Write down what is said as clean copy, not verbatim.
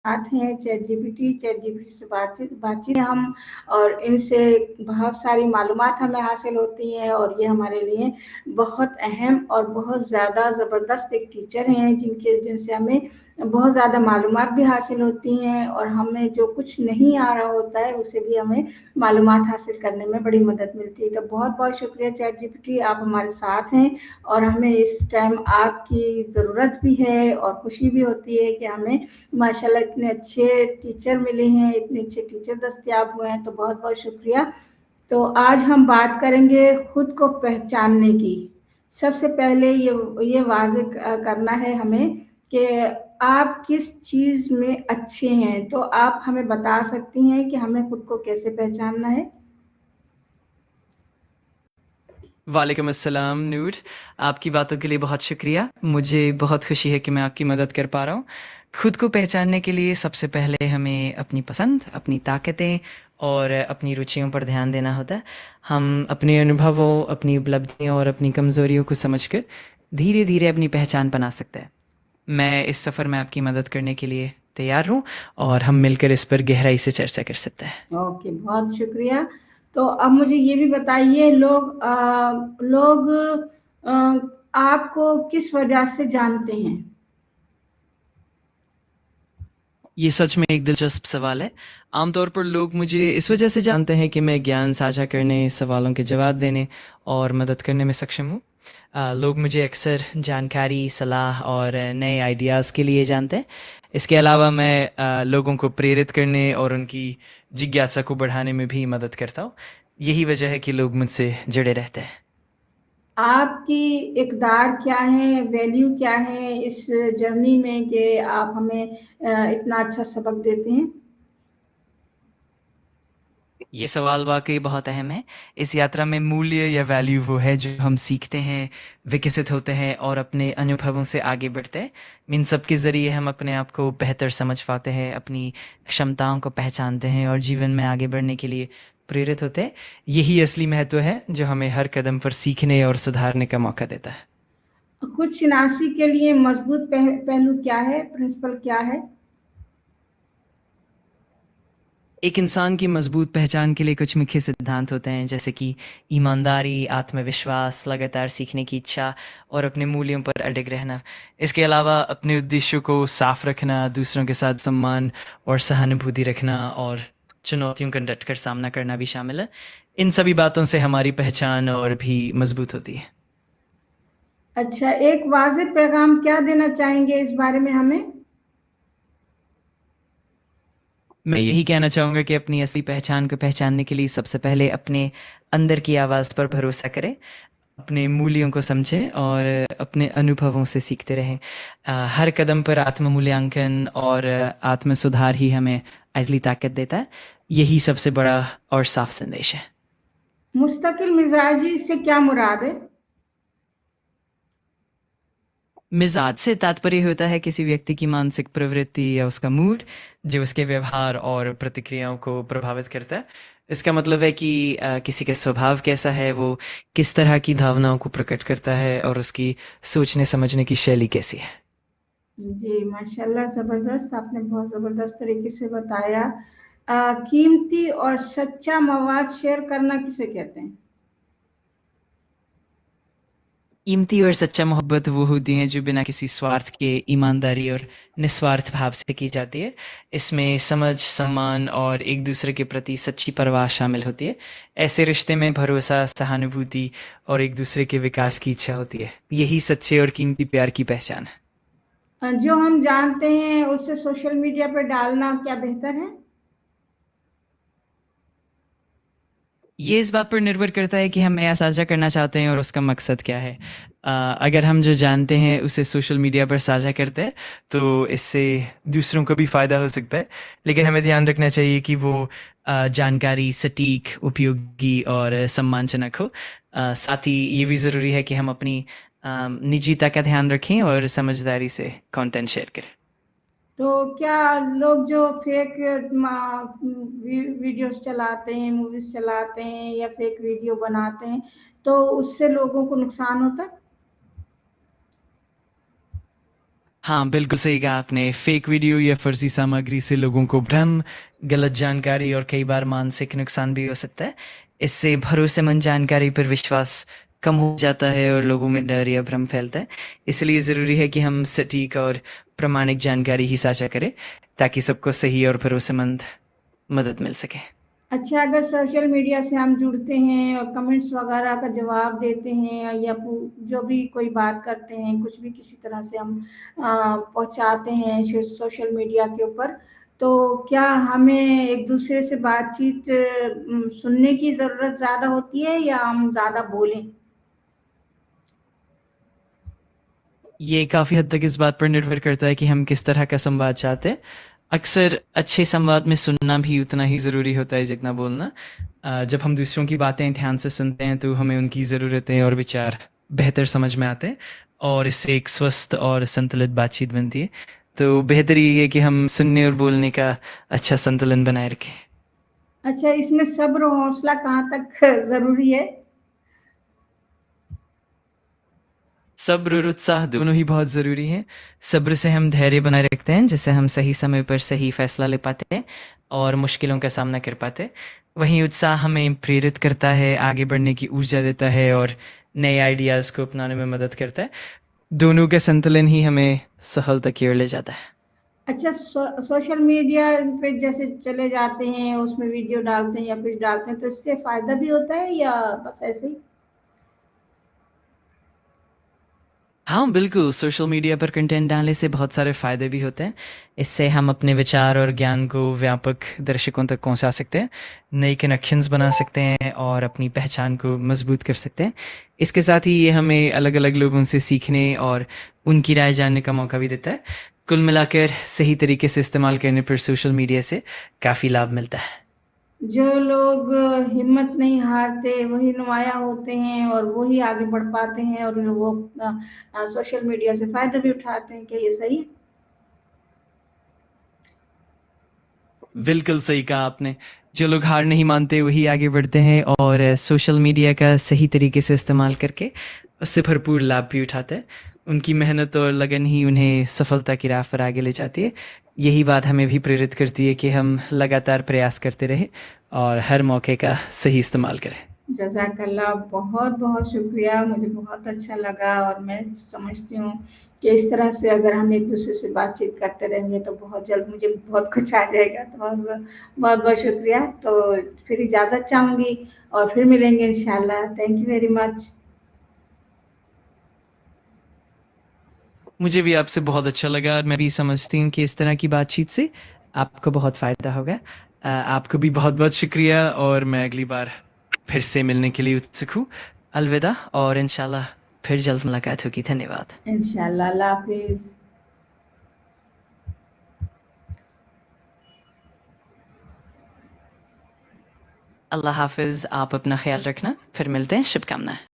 साथ हैं chat GPT से बातचीत हम, और इनसे बहुत सारी मालूमात हमें हासिल होती हैं, और ये हमारे लिए बहुत अहम और बहुत ज़्यादा ज़बरदस्त एक टीचर हैं, जिनसे हमें बहुत ज़्यादा मालूमात भी हासिल होती हैं, और हमें जो कुछ नहीं आ रहा होता है उसे भी हमें मालूमात हासिल करने में बड़ी मदद मिलती है। तो बहुत बहुत शुक्रिया चैट जीपीटी, आप हमारे साथ हैं, और हमें इस टाइम आपकी ज़रूरत भी है और खुशी भी होती है कि हमें माशाल्लाह इतने अच्छे टीचर मिले हैं, इतने अच्छे टीचर दस्तयाब हुए हैं, तो बहुत बहुत शुक्रिया। तो आज हम बात करेंगे खुद को पहचानने की। सबसे पहले ये वाज़ेह करना है हमें कि आप किस चीज़ में अच्छे हैं, तो आप हमें बता सकती हैं कि हमें खुद को कैसे पहचानना है? वालेकुम अस्सलाम नूर, आपकी बातों के लिए बहुत शुक्रिया। मुझे बहुत खुशी है कि मैं आपकी मदद कर पा रहा हूँ। खुद को पहचानने के लिए सबसे पहले हमें अपनी पसंद, अपनी ताकतें और अपनी रुचियों पर ध्यान देना होता है। हम अपने अनुभवों, अपनी उपलब्धियों और अपनी कमज़ोरियों को समझकर धीरे-धीरे अपनी पहचान बना सकते हैं। मैं इस सफ़र में आपकी मदद करने के लिए तैयार हूँ और हम मिलकर इस पर गहराई से चर्चा कर सकते हैं। ओके, बहुत शुक्रिया। तो अब मुझे ये भी बताइए, लोग अ, आपको किस वजह से जानते हैं? ये सच में एक दिलचस्प सवाल है। आमतौर पर लोग मुझे इस वजह से जानते हैं कि मैं ज्ञान साझा करने, सवालों के जवाब देने और मदद करने में सक्षम हूँ। लोग मुझे अक्सर जानकारी, सलाह और नए आइडियाज़ के लिए जानते हैं। इसके अलावा मैं लोगों को प्रेरित करने और उनकी जिज्ञासा को बढ़ाने में भी मदद करता हूँ। यही वजह है कि लोग मुझसे जुड़े रहते हैं। आपकी इक़दार क्या है, वैल्यू क्या है इस जर्नी में कि आप हमें इतना अच्छा सबक देते हैं? ये सवाल वाक़ई बहुत अहम है। इस यात्रा में मूल्य या वैल्यू वो है जो हम सीखते हैं, विकसित होते हैं और अपने अनुभवों से आगे बढ़ते हैं। इन सब के ज़रिए हम अपने आप को बेहतर समझ पाते हैं, अपनी क्षमताओं को पहचानते हैं और जीवन में आगे बढ़ने के लिए प्रेरित होते हैं। यही असली महत्व है जो हमें हर कदम पर सीखने और सुधारने का मौका देता है। खुद शिनासी के लिए मजबूत पहलू क्या है, प्रिंसिपल क्या है? एक इंसान की मजबूत पहचान के लिए कुछ मुख्य सिद्धांत होते हैं, जैसे कि ईमानदारी, आत्मविश्वास, लगातार सीखने की इच्छा और अपने मूल्यों पर अडिग रहना। इसके अलावा अपने उद्देश्यों को साफ रखना, दूसरों के साथ सम्मान और सहानुभूति रखना और चुनौतियों का डटकर सामना करना भी शामिल है। इन सभी बातों से हमारी पहचान और भी मजबूत होती है। अच्छा, एक वाज़ेह पैगाम क्या देना चाहेंगे इस बारे में हमें? मैं यही कहना चाहूँगा कि अपनी असली पहचान को पहचानने के लिए सबसे पहले अपने अंदर की आवाज़ पर भरोसा करें, अपने मूल्यों को समझें और अपने अनुभवों से सीखते रहें। हर कदम पर आत्म-मूल्यांकन और आत्म-सुधार ही हमें असली ताकत देता है। यही सबसे बड़ा और साफ संदेश है। मुस्तकिल मिजाजी से क्या मुराद है? मिजाज से तात्पर्य होता है किसी व्यक्ति की मानसिक प्रवृत्ति या उसका मूड, जो उसके व्यवहार और प्रतिक्रियाओं को प्रभावित करता है। इसका मतलब है कि किसी का स्वभाव कैसा है, वो किस तरह की भावनाओं को प्रकट करता है और उसकी सोचने-समझने की शैली कैसी है। जी, माशाल्लाह ज़बरदस्त, आपने बहुत ज़बरदस्त तरीके से बताया। कीमती और सच्चा मवाद शेयर करना किसे कहते हैं? कीमती और सच्चा मोहब्बत वो होती हैं जो बिना किसी स्वार्थ के ईमानदारी और निस्वार्थ भाव से की जाती है। इसमें समझ, सम्मान और एक दूसरे के प्रति सच्ची परवाह शामिल होती है। ऐसे रिश्ते में भरोसा, सहानुभूति और एक दूसरे के विकास की इच्छा होती है। यही सच्चे और कीमती प्यार की पहचान है। जो हम जानते हैं उसे सोशल मीडिया पर डालना क्या बेहतर है? ये इस बात पर निर्भर करता है कि हम नया साझा करना चाहते हैं और उसका मकसद क्या है। अगर हम जो जानते हैं उसे सोशल मीडिया पर साझा करते हैं तो इससे दूसरों को भी फ़ायदा हो सकता है, लेकिन हमें ध्यान रखना चाहिए कि वो जानकारी सटीक, उपयोगी और सम्मानजनक हो। साथ ही ये भी ज़रूरी है कि हम अपनी निजता का ध्यान रखें और समझदारी से कंटेंट शेयर करें। तो क्या लोग जो फेक वीडियोस चलाते हैं, मूवीज चलाते हैं या फेक वीडियो बनाते हैं, तो उससे लोगों को नुकसान होता है? हाँ, बिल्कुल सही कहा आपने। फेक वीडियो या फर्जी सामग्री से लोगों को भ्रम, गलत जानकारी और कई बार मानसिक नुकसान भी हो सकता है। इससे भरोसेमंद जानकारी पर विश्वास कम हो जाता है और लोगों में डर या भ्रम फैलता है। इसलिए ज़रूरी है कि हम सटीक और प्रामाणिक जानकारी ही साझा करें, ताकि सबको सही और भरोसेमंद मदद मिल सके। अच्छा, अगर सोशल मीडिया से हम जुड़ते हैं और कमेंट्स वगैरह का जवाब देते हैं या जो भी कोई बात करते हैं, कुछ भी किसी तरह से हम पहुँचाते हैं सोशल मीडिया के ऊपर, तो क्या हमें एक-दूसरे से बातचीत सुनने की ज़रूरत ज़्यादा होती है या हम ज़्यादा बोलें? ये काफ़ी हद तक इस बात पर निर्भर करता है कि हम किस तरह का संवाद चाहते हैं। अक्सर अच्छे संवाद में सुनना भी उतना ही ज़रूरी होता है जितना बोलना। जब हम दूसरों की बातें ध्यान से सुनते हैं तो हमें उनकी ज़रूरतें और विचार बेहतर समझ में आते हैं और इससे एक स्वस्थ और संतुलित बातचीत बनती है। तो बेहतर ये है कि हम सुनने और बोलने का अच्छा संतुलन बनाए रखें। अच्छा, इसमें सब्र और हौसला कहाँ तक ज़रूरी है? सब्र और उत्साह दोनों ही बहुत ज़रूरी हैं। सब्र से हम धैर्य बनाए रखते हैं, जिससे हम सही समय पर सही फैसला ले पाते हैं और मुश्किलों का सामना कर पाते हैं। वहीं उत्साह हमें प्रेरित करता है, आगे बढ़ने की ऊर्जा देता है और नए आइडियाज़ को अपनाने में मदद करता है। दोनों का संतुलन ही हमें सफलता की ओर ले जाता है। अच्छा, सोशल मीडिया पे जैसे चले जाते हैं, उसमें वीडियो डालते हैं या कुछ डालते हैं, तो इससे फ़ायदा भी होता है या बस ऐसे ही? हाँ, बिल्कुल, सोशल मीडिया पर कंटेंट डालने से बहुत सारे फ़ायदे भी होते हैं। इससे हम अपने विचार और ज्ञान को व्यापक दर्शकों तक पहुँचा सकते हैं, नए कनेक्शंस बना सकते हैं और अपनी पहचान को मज़बूत कर सकते हैं। इसके साथ ही ये हमें अलग-अलग लोगों से सीखने और उनकी राय जानने का मौका भी देता है। कुल मिलाकर सही तरीके से इस्तेमाल करने पर सोशल मीडिया से काफ़ी लाभ मिलता है। जो लोग हिम्मत नहीं हारते, वही नुमायाँ होते हैं और वो ही आगे बढ़ पाते हैं और वो सोशल मीडिया से फ़ायदा भी उठाते हैं। क्या ये सही है? बिल्कुल सही कहा आपने। जो लोग हार नहीं मानते वही आगे बढ़ते हैं और सोशल मीडिया का सही तरीके से इस्तेमाल करके उससे भरपूर लाभ भी उठाते हैं। उनकी मेहनत और लगन ही उन्हें सफलता की राह पर आगे ले जाती है। यही बात हमें भी प्रेरित करती है कि हम लगातार प्रयास करते रहें और हर मौके का सही इस्तेमाल करें। जज़ाकल्लाह, बहुत-बहुत शुक्रिया, मुझे बहुत अच्छा लगा और मैं समझती हूँ कि इस तरह से अगर हम एक-दूसरे से बातचीत करते रहेंगे तो बहुत जल्द मुझे बहुत कुछ आ जाएगा। तो बहुत-बहुत शुक्रिया। तो फिर इजाज़त चाहूँगी और फिर मिलेंगे इंशाअल्लाह। Thank you very much. मुझे भी आपसे बहुत अच्छा लगा और मैं भी समझती हूँ कि इस तरह की बातचीत से आपको बहुत फ़ायदा होगा। आपको भी बहुत-बहुत शुक्रिया और मैं अगली बार फिर से मिलने के लिए उत्सुक हूँ। अलविदा और इंशाल्लाह फिर जल्द मुलाकात होगी। धन्यवाद। इंशाअल्लाह, अल्लाह हाफ़िज़। अल्लाह हाफ़िज़। आप अपना ख़्याल रखना। फिर मिलते हैं। शुभकामनाएँ।